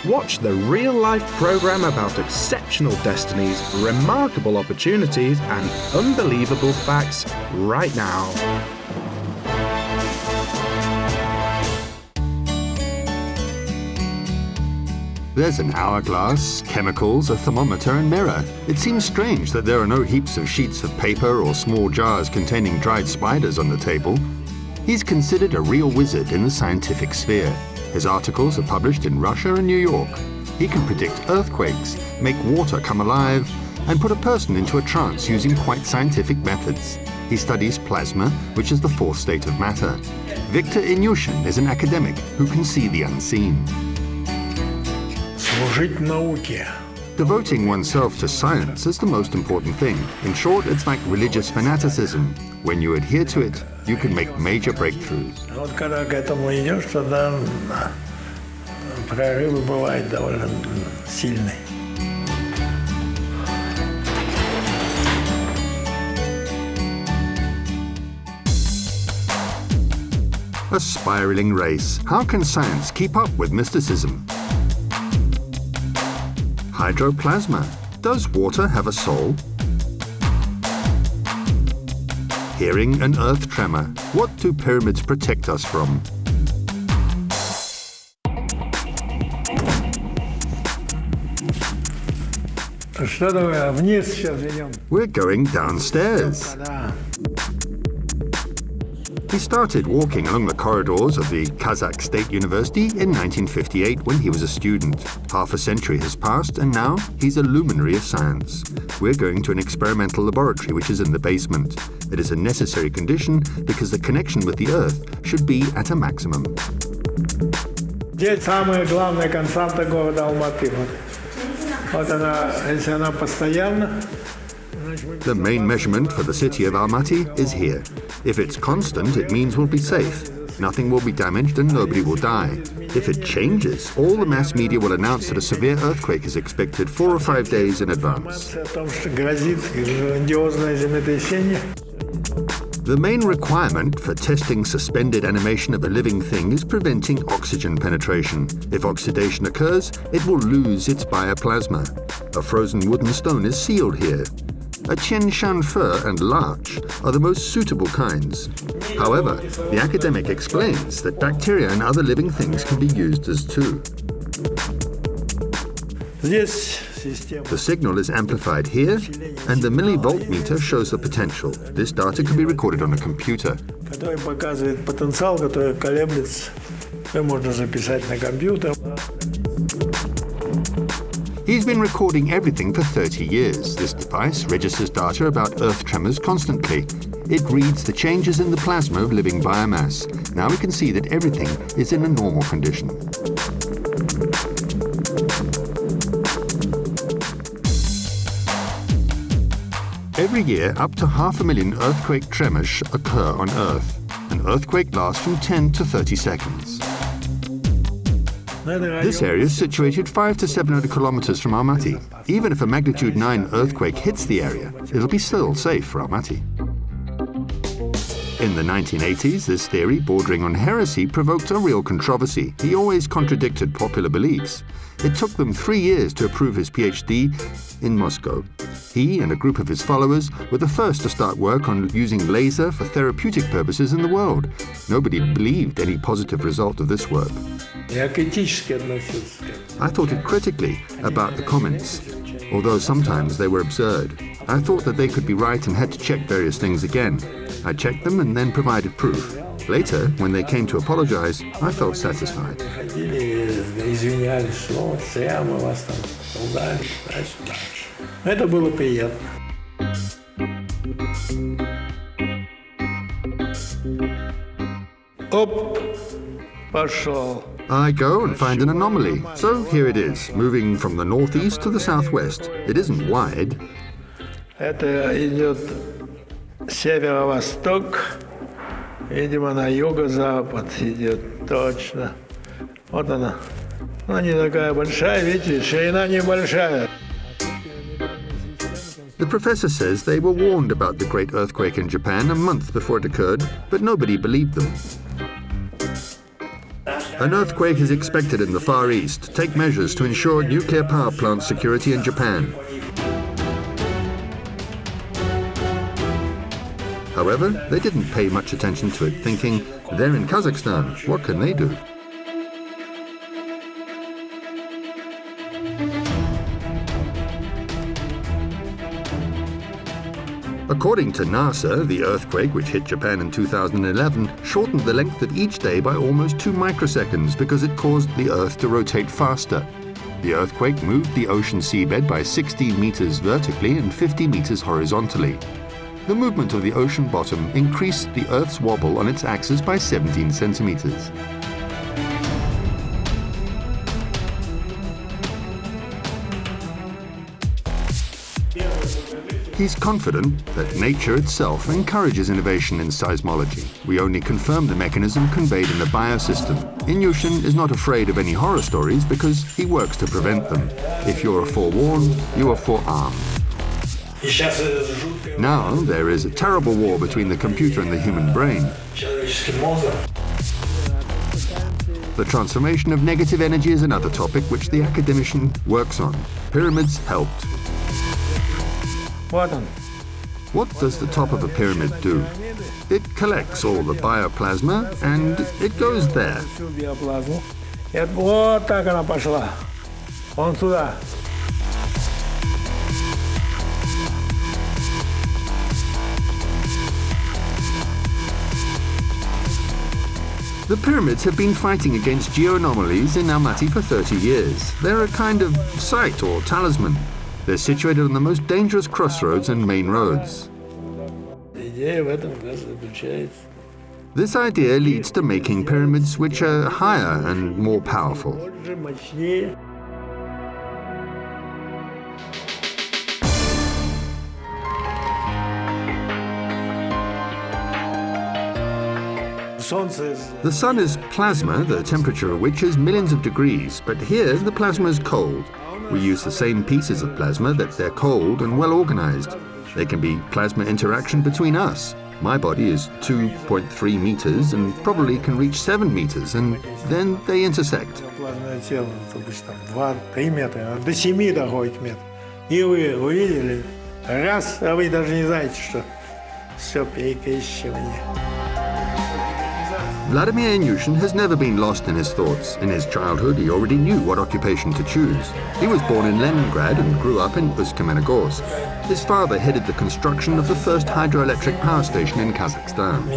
Watch the real-life program about exceptional destinies, remarkable opportunities, and unbelievable facts right now. There's an hourglass, chemicals, a thermometer and mirror. It seems strange that there are no heaps of sheets of paper or small jars containing dried spiders on the table. He's considered a real wizard in the scientific sphere. His articles are published in Russia and New York. He can predict earthquakes, make water come alive, and put a person into a trance using quite scientific methods. He studies plasma, which is the fourth state of matter. Viktor Inyushin is an academic who can see the unseen. Devoting oneself to science is the most important thing. In short, it's like religious fanaticism. When you adhere to it, you can make major breakthroughs. A spiraling race. How can science keep up with mysticism? Hydroplasma. Does water have a soul? Hearing an earth tremor. What do pyramids protect us from? We're going downstairs. He started walking along the corridors of the Kazakh State University in 1958 when he was a student. Half a century has passed and now he's a luminary of science. We're going to an experimental laboratory which is in the basement. It is a necessary condition because the connection with the Earth should be at a maximum. Здесь самая главная константа города Алматы. Вот она, если она постоянна. The main measurement for the city of Almaty is here. If it's constant, it means we'll be safe. Nothing will be damaged and nobody will die. If it changes, all the mass media will announce that a severe earthquake is expected 4 or 5 days in advance. The main requirement for testing suspended animation of a living thing is preventing oxygen penetration. If oxidation occurs, it will lose its bioplasma. A frozen wooden stone is sealed here. A Tianshan fir and larch are the most suitable kinds. However, the academic explains that bacteria and other living things can be used as too. The signal is amplified here, and the millivolt meter shows the potential. This data can be recorded on a computer. He's been recording everything for 30 years. This device registers data about earth tremors constantly. It reads the changes in the plasma of living biomass. Now we can see that everything is in a normal condition. Every year, up to 500,000 earthquake tremors occur on Earth. An earthquake lasts from 10 to 30 seconds. This area is situated 500 to 700 kilometers from Almaty. Even if a magnitude 9 earthquake hits the area, it'll be still safe for Almaty. In the 1980s, this theory, bordering on heresy, provoked a real controversy. He always contradicted popular beliefs. It took them 3 years to approve his PhD in Moscow. He and a group of his followers were the first to start work on using laser for therapeutic purposes in the world. Nobody believed any positive result of this work. I thought it critically about the comments, although sometimes they were absurd. I thought that they could be right and had to check various things again. I checked them and then provided proof. Later, when they came to apologize, I felt satisfied. Это было приятно. Оп, пошел. I go and find an anomaly. So here it is, moving from the northeast to the southwest. It isn't wide. Это идет северо-восток, видимо, на юго-запад идет точно. Вот она. Она не такая большая, видите, ширина небольшая. The professor says they were warned about the great earthquake in Japan a month before it occurred, but nobody believed them. An earthquake is expected in the Far East. Take measures to ensure nuclear power plant security in Japan. However, they didn't pay much attention to it, thinking, they're in Kazakhstan, what can they do? According to NASA, the earthquake, which hit Japan in 2011, shortened the length of each day by almost 2 microseconds because it caused the Earth to rotate faster. The earthquake moved the ocean seabed by 60 meters vertically and 50 meters horizontally. The movement of the ocean bottom increased the Earth's wobble on its axis by 17 centimeters. He's confident that nature itself encourages innovation in seismology. We only confirm the mechanism conveyed in the biosystem. Inyushin is not afraid of any horror stories because he works to prevent them. If you're forewarned, you are forearmed. Now there is a terrible war between the computer and the human brain. The transformation of negative energy is another topic which the academician works on. Pyramids helped. What does the top of a pyramid do? It collects all the bioplasma and it goes there. The pyramids have been fighting against geoanomalies in Almaty for 30 years. They're a kind of site or talisman. They're situated on the most dangerous crossroads and main roads. This idea leads to making pyramids which are higher and more powerful. The sun is plasma, the temperature of which is millions of degrees, but here the plasma is cold. We use the same pieces of plasma, that they're cold and well organized. There can be plasma interaction between us. My body is 2.3 meters and probably can reach 7 meters, and then they intersect. Vladimir Inyushin has never been lost in his thoughts. In his childhood, he already knew what occupation to choose. He was born in Leningrad and grew up in Uсть-Kamenogorsk. His father headed the construction of the first hydroelectric power station in Kazakhstan.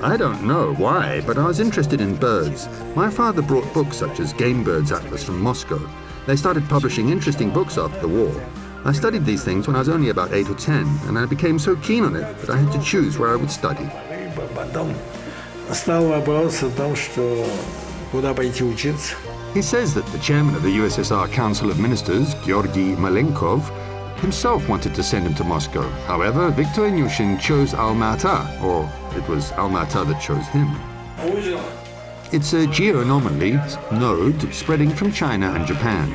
I don't know why, but I was interested in birds. My father brought books such as Game Birds Atlas from Moscow. They started publishing interesting books after the war. I studied these things when I was only about 8 or 10, and I became so keen on it that I had to choose where I would study. He says that the chairman of the USSR Council of Ministers, Georgy Malenkov, himself wanted to send him to Moscow. However, Viktor Inyushin chose Alma-Ata, or it was Alma-Ata that chose him. It's a geoanomaly node spreading from China and Japan.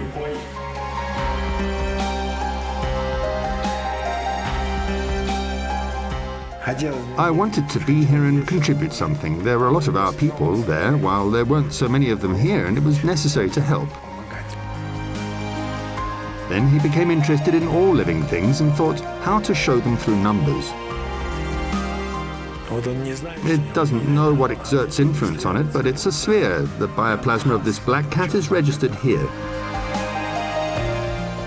I wanted to be here and contribute something. There were a lot of our people there, while there weren't so many of them here, and it was necessary to help. Then he became interested in all living things and thought how to show them through numbers. It doesn't know what exerts influence on it, but it's a sphere. The bioplasma of this black cat is registered here.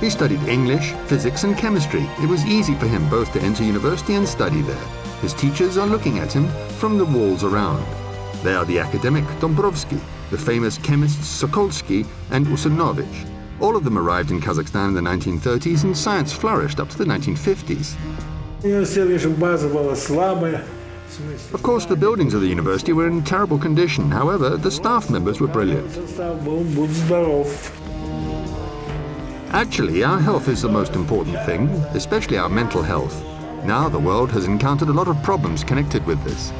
He studied English, physics and chemistry. It was easy for him both to enter university and study there. His teachers are looking at him from the walls around. They are the academic Dombrovsky, the famous chemists Sokolsky and Usunovich. All of them arrived in Kazakhstan in the 1930s and science flourished up to the 1950s. Of course, the buildings of the university were in terrible condition. However, the staff members were brilliant. Actually, our health is the most important thing, especially our mental health. Now the world has encountered a lot of problems connected with this.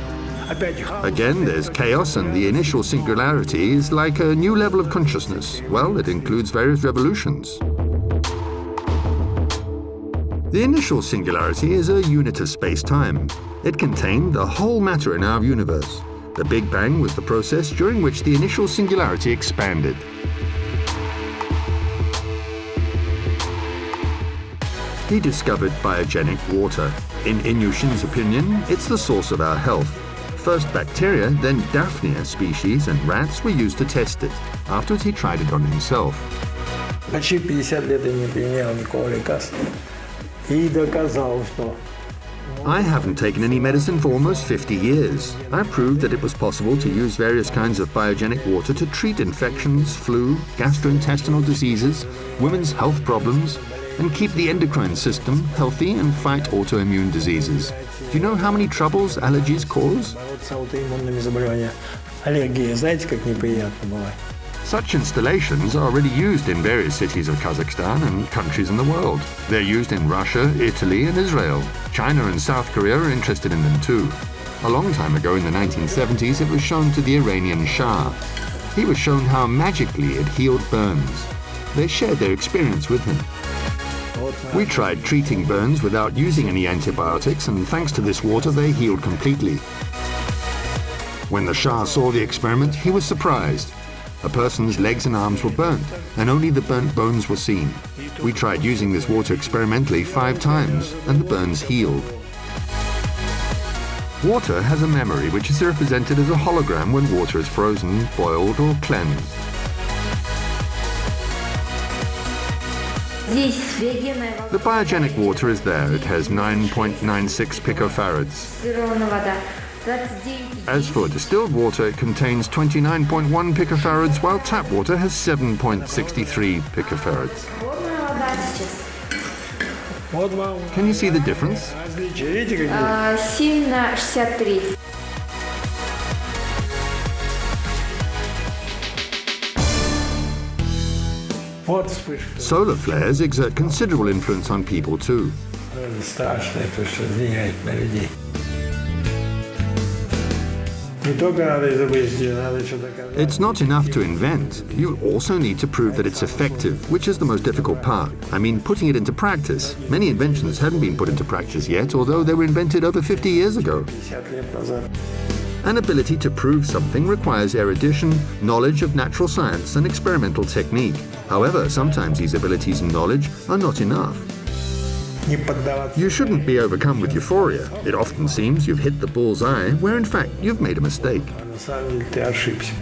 Again, there's chaos, and the initial singularity is like a new level of consciousness. Well, it includes various revolutions. The initial singularity is a unit of space-time. It contained the whole matter in our universe. The Big Bang was the process during which the initial singularity expanded. He discovered biogenic water. In Inyushin's opinion, it's the source of our health. First bacteria, then Daphnia species and rats were used to test it. Afterwards, he tried it on himself. Почти 50 лет я не применял никакого лекарства. И доказал, что I haven't taken any medicine for almost 50 years. I proved that it was possible to use various kinds of biogenic water to treat infections, flu, gastrointestinal diseases, women's health problems, and keep the endocrine system healthy and fight autoimmune diseases. Do you know how many troubles allergies cause? бороться с аутоиммунными заболеваниями. Аллергия, знаете, как неприятно бывает. Such installations are already used in various cities of Kazakhstan and countries in the world. They're used in Russia, Italy, and Israel. China and South Korea are interested in them too. A long time ago in the 1970s, it was shown to the Iranian Shah. He was shown how magically it healed burns. They shared their experience with him. We tried treating burns without using any antibiotics, and thanks to this water, they healed completely. When the Shah saw the experiment, he was surprised. A person's legs and arms were burnt, and only the burnt bones were seen. We tried using this water experimentally 5 times, and the burns healed. Water has a memory which is represented as a hologram when water is frozen, boiled, or cleansed. The biogenic water is there. It has 9.96 picofarads. As for distilled water, it contains 29.1 picofarads, while tap water has 7.63 picofarads. Can you see the difference? Видите, какие? 7 на 63. Вот вспышка. Solar flares exert considerable influence on people too. Это страшно, то, что влияет на людей. Не только надо изобрести, надо еще доказать. It's not enough to invent. You also need to prove that it's effective, which is the most difficult part. I mean, putting it into practice. Many inventions haven't been put into practice yet, although they were invented over 50 years ago. 50 лет назад. An ability to prove something requires erudition, knowledge of natural science, and experimental technique. However, sometimes these abilities and knowledge are not enough. Не поддаваться. You shouldn't be overcome with euphoria. It often seems you've hit the bull's eye, where in fact you've made a mistake. А на самом деле ты ошибся.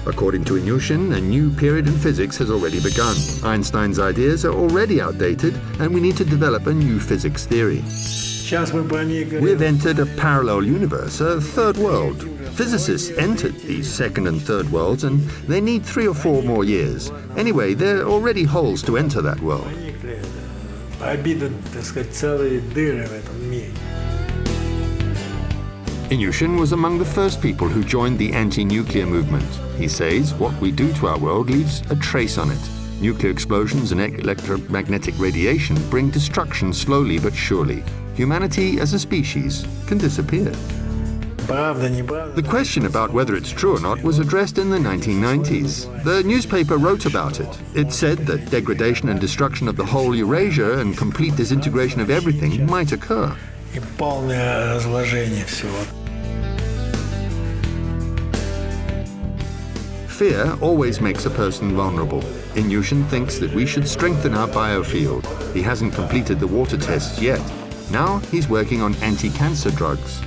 According to Inyushin, a new period in physics has already begun. Einstein's ideas are already outdated, and we need to develop a new physics theory. Сейчас мы по ней говорим. We've entered a parallel universe, a third world. Physicists entered these second and third worlds, and they need 3 or 4 more years. Anyway, there are already holes to enter that world. Обида, так сказать, целые дыры в этом мире. Inyushin was among the first people who joined the anti-nuclear movement. He says what we do to our world leaves a trace on it. Nuclear explosions and electromagnetic radiation bring destruction slowly but surely. Humanity as a species can disappear. Правда, неправда. The question about whether it's true or not was addressed in the 1990s. The newspaper wrote about it. It said that degradation and destruction of the whole Eurasia and complete disintegration of everything might occur. И полное разложение всего. Fear always makes a person vulnerable. Inyushin thinks that we should strengthen our biofield. He hasn't completed the water tests yet. Now he's working on anti-cancer drugs.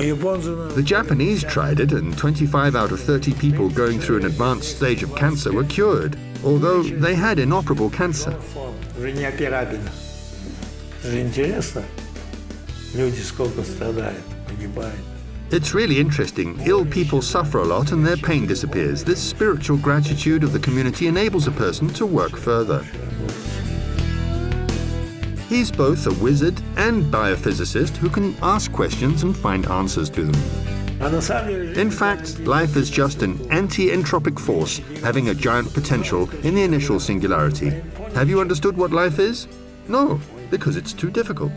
The Japanese tried it, and 25 out of 30 people going through an advanced stage of cancer were cured, although they had inoperable cancer. Уже неоперабельно. Это интересно. Люди сколько страдают, погибают. It's really interesting. Ill people suffer a lot and their pain disappears. This spiritual gratitude of the community enables a person to work further. He's both a wizard and biophysicist who can ask questions and find answers to them. А на самом деле, In fact, life is just an anti-entropic force having a giant potential in the initial singularity. Have you understood what life is? No, because it's too difficult.